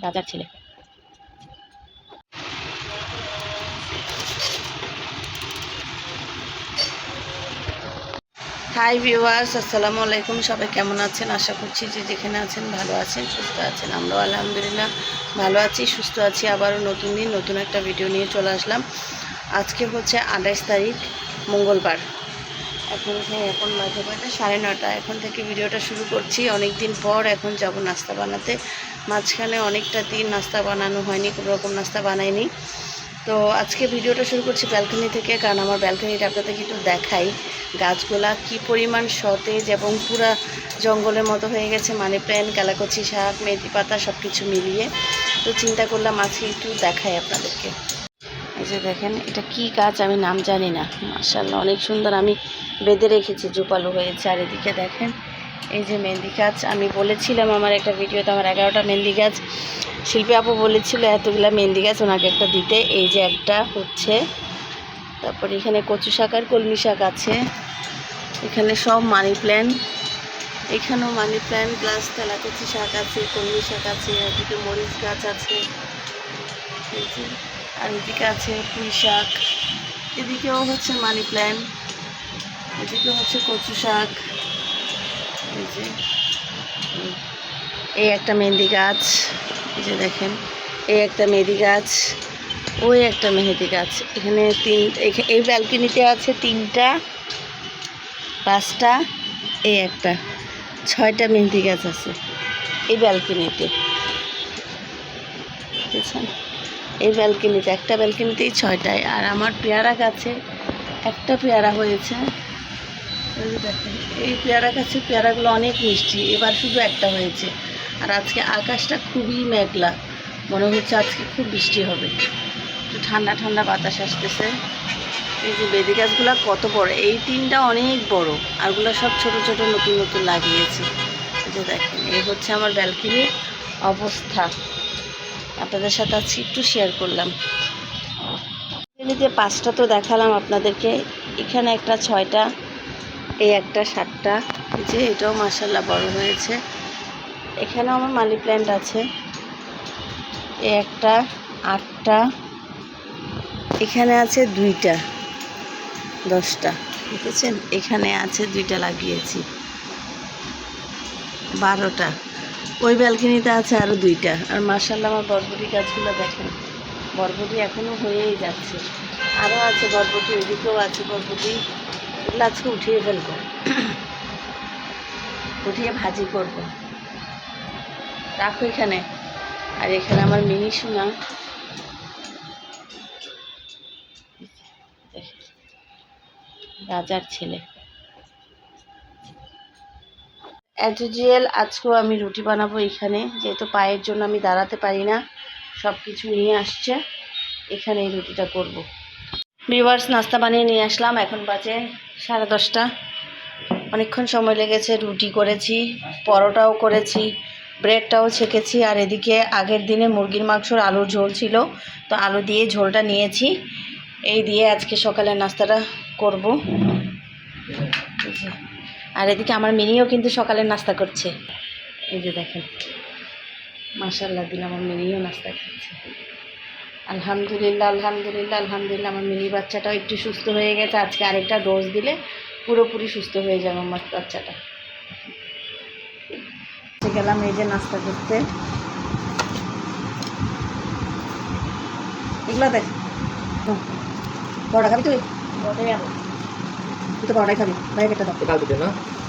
রাজার ছেলে। Hi viewers, আসসালামু আলাইকুম। সবাই কেমন আছেন? আশা করছি যে যেখানে আছেন ভালো আছেন, সুস্থ আছেন। আমরাও আলহামদুলিল্লাহ ভালো আছি, সুস্থ আছি। আবারও নতুন দিন, নতুন একটা ভিডিও নিয়ে চলে আসলাম। আজকে হচ্ছে 28 তারিখ, মঙ্গলবার। এখন বাজে 9:30। এখন থেকে ভিডিওটা শুরু করছি। অনেক দিন পর এখন যাব নাস্তা বানাতে। মাঝখানে অনেকটা দিন নাস্তা বানানো হয়নি, কোনো রকম নাস্তা বানাইনি। তো আজকে ভিডিওটা শুরু করছি ব্যালকনি থেকে, কারণ আমার ব্যালকনিটা আপনাদেরকে একটু দেখাই। গাছগুলা কি পরিমাণ সতেজ এবং পুরা জঙ্গলের মতো হয়ে গেছে। মানি প্ল্যান্ট, কালাকচি শাক, মেথি পাতা সব কিছু মিলিয়ে। তো চিন্তা করলাম আজকে একটু দেখাই আপনাদেরকে। এই যে দেখেন, এটা কি গাছ আমি নাম জানি না, মাশাআল্লাহ অনেক সুন্দর। আমি বেঁধে রেখেছি, জোপালো হয়েছে। আর এদিকে দেখেন, এই যে মেহেন্দি গাছ। আমি বলেছিলাম আমার একটা ভিডিওতে আমার 11টা মেহেন্দি গাছ। শিল্পী আপু বলেছিল এতগুলা মেহেন্দি গাছ ওনাকে একটা দিতে। এই যে একটা হচ্ছে। তারপর এখানে কচু শাক আর কলমি শাক আছে। এখানে সব মানি প্ল্যান্ট। এখানেও মানি প্ল্যান্ট প্লাস তেলাকুচি শাক আছে, কলমি শাক আছে। এদিকে মরিচ গাছ আছে, আর এদিকে আছে পুঁই শাক। এদিকেও হচ্ছে মানি প্ল্যান্ট, এদিকে হচ্ছে কচু শাক। এই যে এই একটা মেহেন্দি গাছ, এই যে দেখেন এই একটা মেহেন্দি গাছ, ওই একটা মেহেন্দি গাছ। এখানে এই ব্যালকনিতে আছে 3টা, 5টা, এই একটা, 6টা মেহেন্দি গাছ আছে এই ব্যালকনিতে। বুঝেছেন? এই ব্যালকনিতে, একটা ব্যালকনিতেই 6টায়। আর আমার পেয়ারা গাছে একটা পেয়ারা হয়েছে। দেখেন এই পেয়ারা গাছে পেয়ারাগুলো অনেক মিষ্টি। এবার শুধু একটা হয়েছে। আর আজকে আকাশটা খুবই মেঘলা, মনে হচ্ছে আজকে খুব বৃষ্টি হবে। একটু ঠান্ডা ঠান্ডা বাতাস আসতেছে। এই যে বেদি গাছগুলো কত বড়, এই 3টা অনেক বড়, আরগুলো সব ছোট ছোট নতুন নতুন লাগিয়েছে। এই যে দেখেন, এই হচ্ছে আমার ব্যালকনির অবস্থা। আপনাদের সাথে আজকে একটু শেয়ার করলাম। ব্যালকনিতে 5টা তো দেখালাম আপনাদেরকে। এখানে একটা 6টা, এই একটা 7টা। এই যে এটাও মাশাআল্লাহ বড় হয়েছে। এখানেও আমার মানি প্ল্যান্ট আছে, এই একটা 8টা। এখানে আছে 2টা, 10টা। দেখেছেন? এখানে আছে 2টা লাগিয়েছি, 12টা। ওই ব্যালকনিতে আছে আরও 2টা। আর মাশাআল্লাহ আমার বরবটি গাছগুলো দেখেন, বরবটি এখনও হয়েই যাচ্ছে। আরও আছে বরবটি, ওইদিকেও আছে বরবটি। এগুলো আজকে উঠিয়ে ফেলবো, উঠিয়ে ভাজি করব। রাখো এখানে। আর এখানে আমার মিনি সোনা, রাজার ছেলে। অ্যাজ ইউজুয়াল আজকেও আমি রুটি বানাবো এখানে, যেহেতু পায়ের জন্য আমি দাঁড়াতে পারি না। সব কিছু নিয়ে আসছে, এখানে এই রুটিটা করব। ভিউয়ার্স, নাস্তা বানিয়ে নিয়ে আসলাম। এখন বাজে 10:30। অনেকক্ষণ সময় লেগেছে। রুটি করেছি, পরোটাও করেছি, ব্রেডটাও ছেঁকেছি। আর এদিকে আগের দিনে মুরগির মাংসর আলুর ঝোল ছিল, তো আলু দিয়ে ঝোলটা নিয়েছি। এই দিয়ে আজকে সকালের নাস্তাটা করব। আর এদিকে আমার মিনিও কিন্তু সকালের নাস্তা করছে। এই যে দেখেন, মাশাআল্লাহ দিল, আমার মিনিও নাস্তা খাচ্ছে। আলহামদুলিল্লাহ আলহামদুলিল্লাহ আলহামদুলিল্লাহ। আমার মিনি বাচ্চাটাও একটু সুস্থ হয়ে গেছে। আজকে আরেকটা ডোজ দিলে পুরোপুরি সুস্থ হয়ে যাবে আমার বাচ্চাটা। গেলাম এই যে নাস্তা করতে। এগুলো দেখ, পরোটা খাবি তুই? পরোটাই যাবো, তুই তো পরোটাই খাবি। ভাই একটা দাও, কাল দুটো না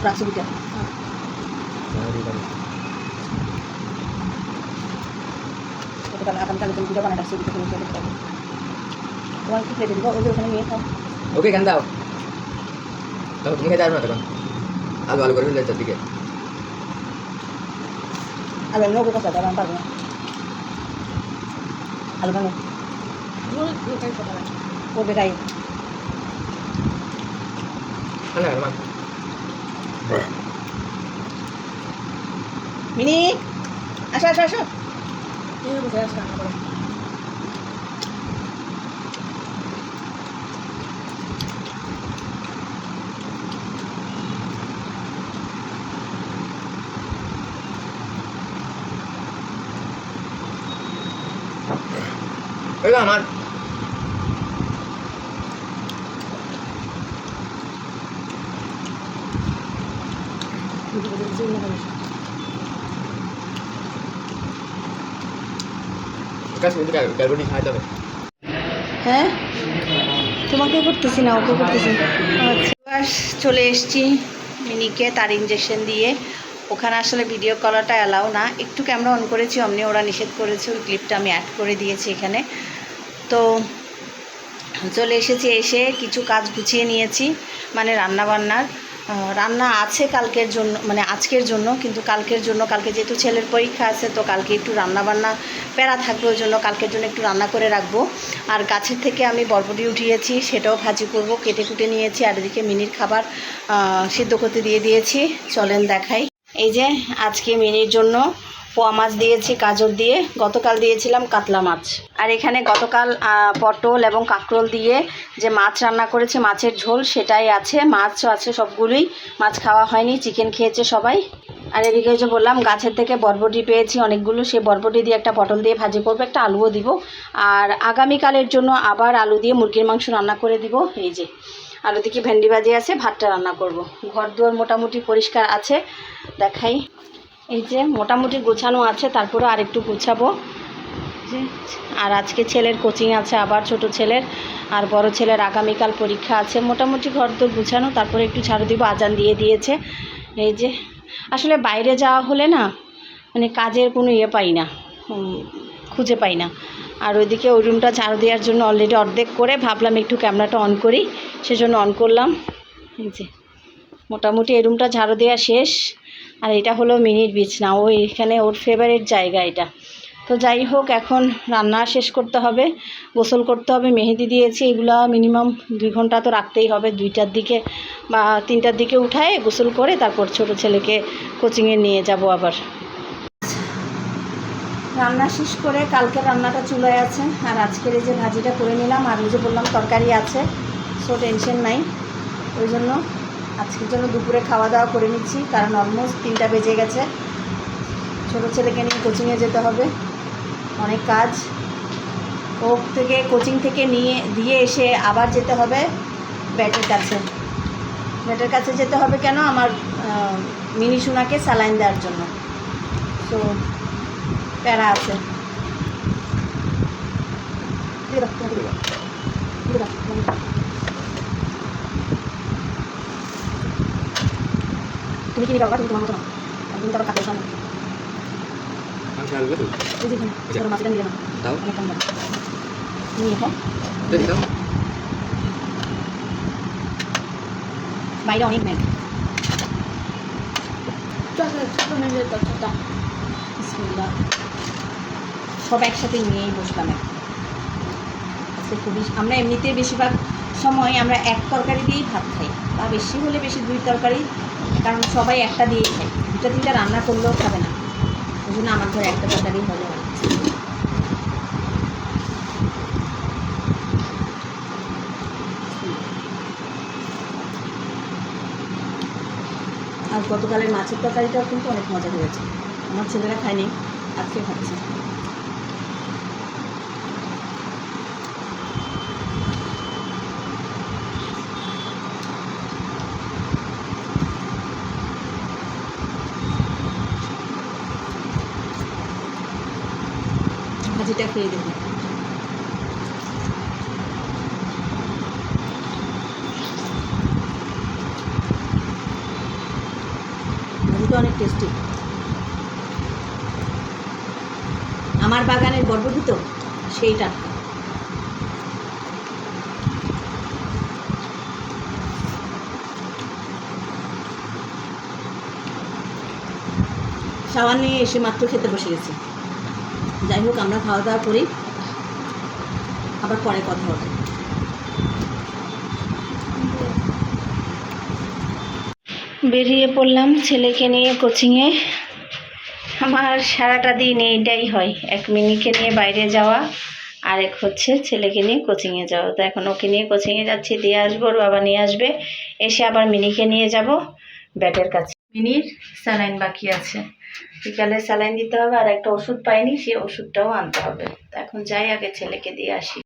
রাখছি দুটা। আগামীকাল তুমি দুটো বানাই রাখছি, দুটো তুমি খেতে পারবে। তোমার কি প্লেটে দিব? ওই যে ওখানে নিয়ে খাও। ওকে কেন দাও, তুমি খেতে আসবে না তখন। আলু আলু করে ফেলে চারদিকে। আলু নৌকো কষা দাও, আমি পারবো না। আলু ভাঙো করবে গায়ে। মিনি আসো আসো আসো। গো আমার কাজ কিন্তু গাড়বড়ি খাইতে হবে। হ্যাঁ তোমাকে করতেছি না, ওকে করতেছি। আচ্ছা এবার চলে এসেছি মিনিকে তার ইঞ্জেকশন দিয়ে। ওখানে আসলে ভিডিও কলাটা অ্যালাউ না, একটু ক্যামেরা অন করেছি অমনি ওরা নিষেধ করেছে, ওই ক্লিপটা আমি অ্যাড করে দিয়েছি এখানে। তো চলে এসেছি, এসে কিছু কাজ গুছিয়ে নিয়েছি, মানে রান্নাবান্নার। রান্না আছে কালকের জন্য, মানে আজকের জন্য, কিন্তু কালকের জন্য, কালকে যেহেতু ছেলের পরীক্ষা আছে তো কালকে একটু রান্নাবান্না প্যারা থাকবে, ওই জন্য কালকের জন্য একটু রান্না করে রাখবো। আর গাছের থেকে আমি বরবটি উঠিয়েছি, সেটাও ভাজি করব, কেটে কুটে নিয়েছি। আর এদিকে মিনির খাবার সিদ্ধ করতে দিয়ে দিয়েছি, চলেন দেখাই। এই যে আজকে মিনির জন্য পোয়া মাছ দিয়েছি গাজর দিয়ে, গতকাল দিয়েছিলাম কাতলা মাছ। আর এখানে গতকাল পটল এবং কাঁকরোল দিয়ে যে মাছ রান্না করেছি, মাছের ঝোল সেটাই আছে, মাছও আছে সবগুলোই। মাছ খাওয়া হয়নি, চিকেন খেয়েছে সবাই। আর এদিকে যে বললাম গাছের থেকে বরবটি পেয়েছি অনেকগুলো, সেই বরবটি দিয়ে একটা পটল দিয়ে ভাজি করবো, একটা আলুও দিব। আর আগামীকালের জন্য আবার আলু দিয়ে মুরগির মাংস রান্না করে দিব। এই যে আলু দিকে ভেন্ডি ভাজি আছে, ভাতটা রান্না করব। ঘর দুয়ার মোটামুটি পরিষ্কার আছে, দেখাই। এই যে মোটামুটি গোছানো আছে, তারপরে আর একটু গোছাবো। আর আজকে ছেলের কোচিং আছে আবার, ছোট ছেলের। আর বড় ছেলের আগামীকাল পরীক্ষা আছে। মোটামুটি ঘর তো গুছানো, তারপরে একটু ঝাড়ু দিব, আজান দিয়ে দিয়েছে। এই যে আসলে বাইরে যাওয়া হলে না, মানে কাজের কোনো ইয়ে পাই না, খুঁজে পাই না। আর ওইদিকে ওই রুমটা ঝাড়ু দেওয়ার জন্য অলরেডি অর্ধেক করে, ভাবলাম একটু ক্যামেরাটা অন করি, সেজন্য অন করলাম। এই যে মোটামুটি এই রুমটা ঝাড়ু দেওয়া শেষ। আর এটা হলো মিনির বিছনা, ও এখানে ওর ফেভারিট জায়গা এটা। তো যাই হোক, এখন রান্না শেষ করতে হবে, গোসল করতে হবে। মেহেদি দিয়েছি, এগুলো মিনিমাম 2 ঘন্টা তো রাখতেই হবে। 2টার দিকে বা 3টার দিকে উঠায় গোসল করে তারপর ছোট ছেলেকে কোচিংয়ে নিয়ে যাব আবার। রান্না শেষ করে কালকে রান্নাটা চুলায় আছে, আর আজকের এই যে ভাজিটা করে নিলাম। আর ওই যে বললাম তরকারি আছে, সো টেনশন নাই। ওই জন্য আজকের জন্য দুপুরে খাওয়া দাওয়া করে নিচ্ছি, কারণ অলমোস্ট 3টা বেজে গেছে। ছোটো ছেলেকে নিয়ে কোচিংয়ে যেতে হবে, অনেক কাজ। ও থেকে কোচিং থেকে দিয়ে এসে আবার যেতে হবে ব্যাটের কাছে। ব্যাটের কাছে যেতে হবে কেন, আমার মিনি সোনাকে স্যালাইন দেওয়ার জন্য। তো প্যারা আছে। তুমি কি নিবা বাবা? তুমি তোমার মতো না, তুমি তো আবার কাপড় সামনে মাংস আলু তো এই যে এখানে মাছটা নিয়ে না দাও অনেক কম দাম নিয়ে খাও। দেখি দাও বাইরে অনেক ম্যাগ। সব একসাথে নিয়েই বসলাম। আজকে খুবই, আমরা এমনিতে বেশিরভাগ সময় আমরা এক তরকারি দিয়েই ভাত খাই, বা বেশি হলে বেশি 2 তরকারি, কারণ সবাই একটা দিয়েই খাই। 2টা 3টা রান্না করলেও খাবে না, ওই জন্য আমার ঘরে একটা তরকারি হলে হয়। আর গতকালের মাছের তরকারিটাও কিন্তু অনেক মজা হয়েছে, আমার ছেলেরা খায়নি, আজকে খাচ্ছে। ভাজিটা খেয়ে দেখুন। ভাজিটা অনেক টেস্টি। আমার বাগানের বরবটি তো সেইটা। শাওয়ার নিয়ে এসে মাত্র খেতে বসে গেছি। যাই হোক, আমরা খাওয়া দাওয়া করি, আবার পরে কথা হবে। বেরিয়ে পড়লাম ছেলেকে নিয়ে কোচিংয়ে। আমার সারাটা দিন এইটাই হয়, এক মিনিকে নিয়ে বাইরে যাওয়া, আর এক হচ্ছে ছেলেকে নিয়ে কোচিংয়ে যাওয়া। তো এখন ওকে নিয়ে কোচিংয়ে যাচ্ছি, দিয়ে আসবো, ওর বাবা নিয়ে আসবে, এসে আবার মিনিকে নিয়ে যাব ব্যাটের কাছে। মিনির স্যালাইন বাকি আছে, বিকালে স্যালাইন দিতে হবে, আর একটা ওষুধ পাইনি, সেই ওষুধটাও আনতে হবে। তো এখন যাই, আগে ছেলেকে দিয়ে আসি।